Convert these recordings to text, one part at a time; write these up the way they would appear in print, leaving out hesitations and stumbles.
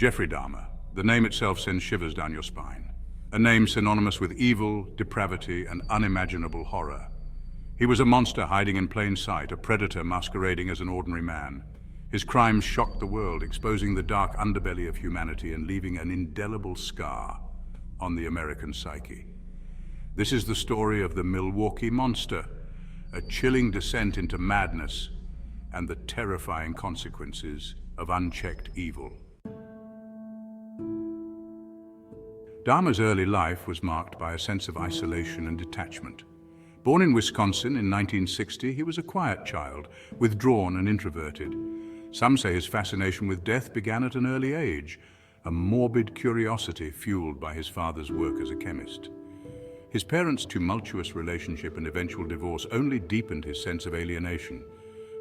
Jeffrey Dahmer. The name itself sends shivers down your spine. A name synonymous with evil, depravity, and unimaginable horror. He was a monster hiding in plain sight, a predator masquerading as an ordinary man. His crimes shocked the world, exposing the dark underbelly of humanity and leaving an indelible scar on the American psyche. This is the story of the Milwaukee Monster, a chilling descent into madness and the terrifying consequences of unchecked evil. Dahmer's early life was marked by a sense of isolation and detachment. Born in Wisconsin in 1960, he was a quiet child, withdrawn and introverted. Some say his fascination with death began at an early age, a morbid curiosity fueled by his father's work as a chemist. His parents' tumultuous relationship and eventual divorce only deepened his sense of alienation,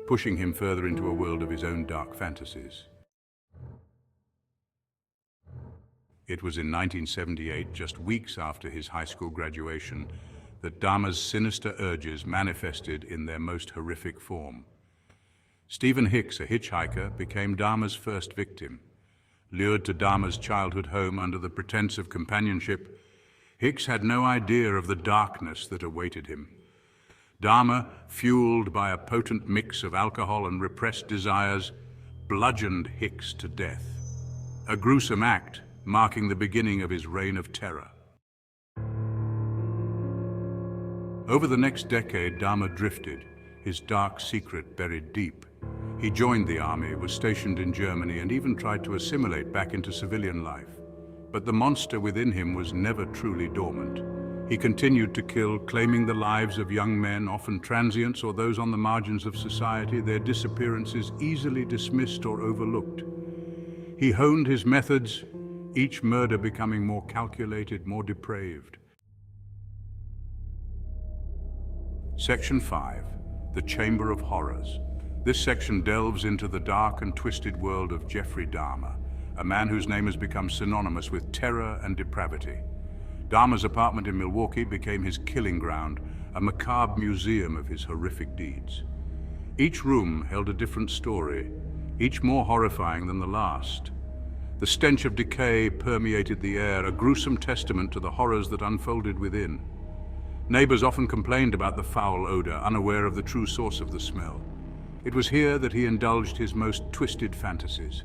pushing him further into a world of his own dark fantasies. It was in 1978, just weeks after his high school graduation, that Dahmer's sinister urges manifested in their most horrific form. Steven Hicks, a hitchhiker, became Dahmer's first victim. Lured to Dahmer's childhood home under the pretense of companionship, Hicks had no idea of the darkness that awaited him. Dahmer, fueled by a potent mix of alcohol and repressed desires, bludgeoned Hicks to death. A gruesome act marking the beginning of his reign of terror. Over the next decade, Dahmer drifted, his dark secret buried deep. He joined the army, was stationed in Germany, and even tried to assimilate back into civilian life. But the monster within him was never truly dormant. He continued to kill, claiming the lives of young men, often transients or those on the margins of society, their disappearances easily dismissed or overlooked. He honed his methods, each murder becoming more calculated, more depraved. Section 5, The Chamber of Horrors. This section delves into the dark and twisted world of Jeffrey Dahmer, a man whose name has become synonymous with terror and depravity. Dahmer's apartment in Milwaukee became his killing ground, a macabre museum of his horrific deeds. Each room held a different story, each more horrifying than the last. The stench of decay permeated the air, a gruesome testament to the horrors that unfolded within. Neighbors often complained about the foul odor, unaware of the true source of the smell. It was here that he indulged his most twisted fantasies.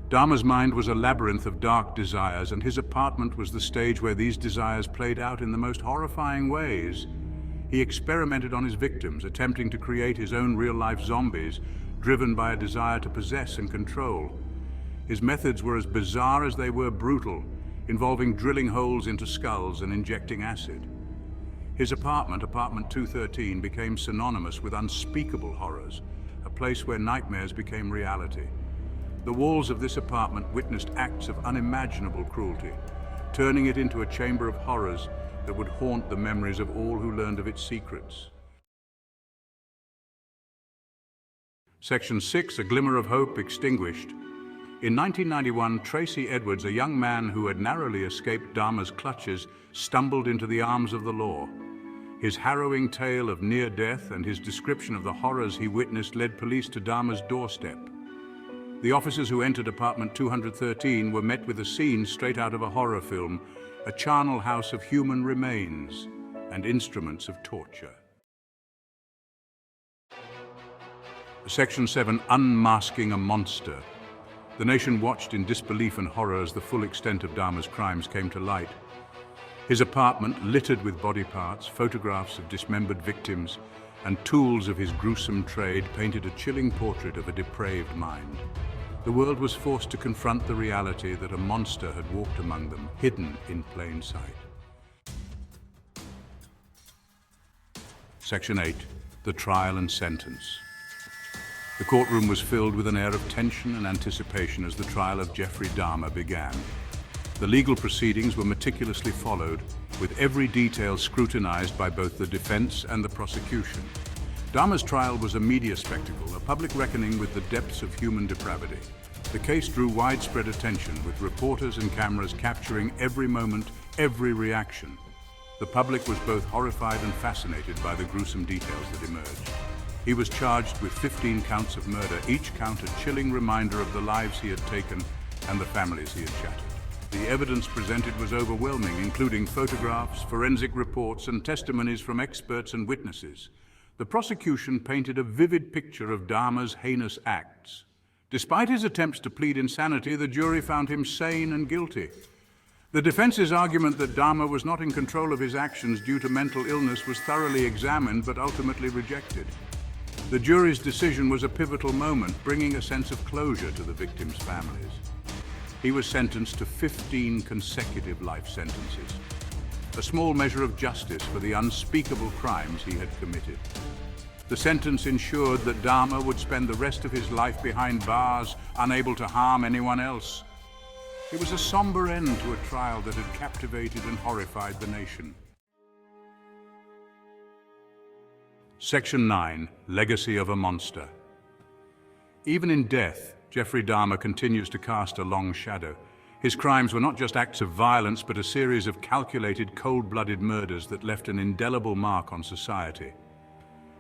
Dahmer's mind was a labyrinth of dark desires, and his apartment was the stage where these desires played out in the most horrifying ways. He experimented on his victims, attempting to create his own real-life zombies, driven by a desire to possess and control. His methods were as bizarre as they were brutal, involving drilling holes into skulls and injecting acid. His apartment, apartment 213, became synonymous with unspeakable horrors, a place where nightmares became reality. The walls of this apartment witnessed acts of unimaginable cruelty, turning it into a chamber of horrors that would haunt the memories of all who learned of its secrets. Section 6, A Glimmer of Hope, Extinguished. In 1991, Tracy Edwards, a young man who had narrowly escaped Dahmer's clutches, stumbled into the arms of the law. His harrowing tale of near death and his description of the horrors he witnessed led police to Dahmer's doorstep. The officers who entered apartment 213 were met with a scene straight out of a horror film, a charnel house of human remains and instruments of torture. Section 7, Unmasking a Monster. The nation watched in disbelief and horror as the full extent of Dahmer's crimes came to light. His apartment, littered with body parts, photographs of dismembered victims, and tools of his gruesome trade, painted a chilling portrait of a depraved mind. The world was forced to confront the reality that a monster had walked among them, hidden in plain sight. Section 8, The Trial and Sentence. The courtroom was filled with an air of tension and anticipation as the trial of Jeffrey Dahmer began. The legal proceedings were meticulously followed, with every detail scrutinized by both the defense and the prosecution. Dahmer's trial was a media spectacle, a public reckoning with the depths of human depravity. The case drew widespread attention, with reporters and cameras capturing every moment, every reaction. The public was both horrified and fascinated by the gruesome details that emerged. He was charged with 15 counts of murder, each count a chilling reminder of the lives he had taken and the families he had shattered. The evidence presented was overwhelming, including photographs, forensic reports, and testimonies from experts and witnesses. The prosecution painted a vivid picture of Dahmer's heinous acts. Despite his attempts to plead insanity, the jury found him sane and guilty. The defense's argument that Dahmer was not in control of his actions due to mental illness was thoroughly examined but ultimately rejected. The jury's decision was a pivotal moment, bringing a sense of closure to the victims' families. He was sentenced to 15 consecutive life sentences, a small measure of justice for the unspeakable crimes he had committed. The sentence ensured that Dahmer would spend the rest of his life behind bars, unable to harm anyone else. It was a somber end to a trial that had captivated and horrified the nation. Section 9. Legacy of a Monster. Even in death, Jeffrey Dahmer continues to cast a long shadow. His crimes were not just acts of violence, but a series of calculated, cold-blooded murders that left an indelible mark on society.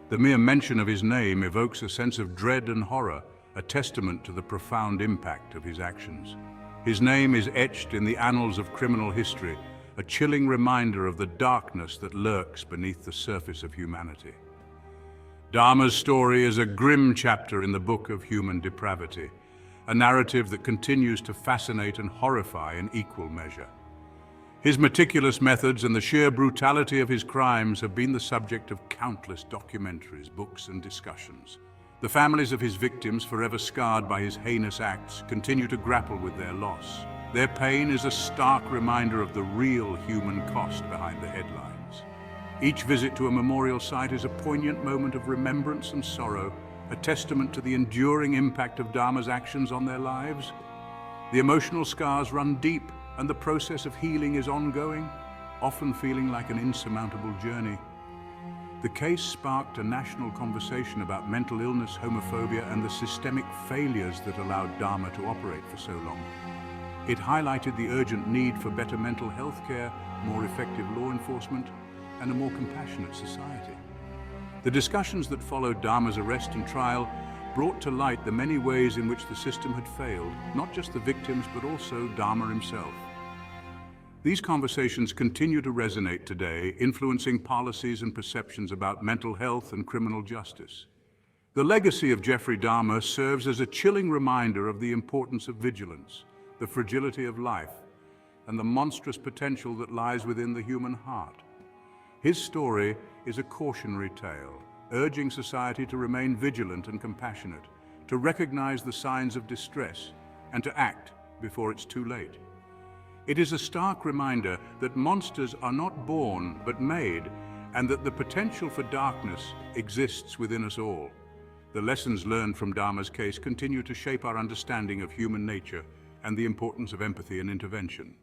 The mere mention of his name evokes a sense of dread and horror, a testament to the profound impact of his actions. His name is etched in the annals of criminal history, a chilling reminder of the darkness that lurks beneath the surface of humanity. Dahmer's story is a grim chapter in the book of human depravity, a narrative that continues to fascinate and horrify in equal measure. His meticulous methods and the sheer brutality of his crimes have been the subject of countless documentaries, books, and discussions. The families of his victims, forever scarred by his heinous acts, continue to grapple with their loss. Their pain is a stark reminder of the real human cost behind the headlines. Each visit to a memorial site is a poignant moment of remembrance and sorrow, a testament to the enduring impact of Dahmer's actions on their lives. The emotional scars run deep, and the process of healing is ongoing, often feeling like an insurmountable journey. The case sparked a national conversation about mental illness, homophobia, and the systemic failures that allowed Dahmer to operate for so long. It highlighted the urgent need for better mental health care, more effective law enforcement, and a more compassionate society. The discussions that followed Dahmer's arrest and trial brought to light the many ways in which the system had failed, not just the victims, but also Dahmer himself. These conversations continue to resonate today, influencing policies and perceptions about mental health and criminal justice. The legacy of Jeffrey Dahmer serves as a chilling reminder of the importance of vigilance, the fragility of life, and the monstrous potential that lies within the human heart. His story is a cautionary tale, urging society to remain vigilant and compassionate, to recognize the signs of distress, and to act before it's too late. It is a stark reminder that monsters are not born but made, and that the potential for darkness exists within us all. The lessons learned from Dahmer's case continue to shape our understanding of human nature and the importance of empathy and intervention.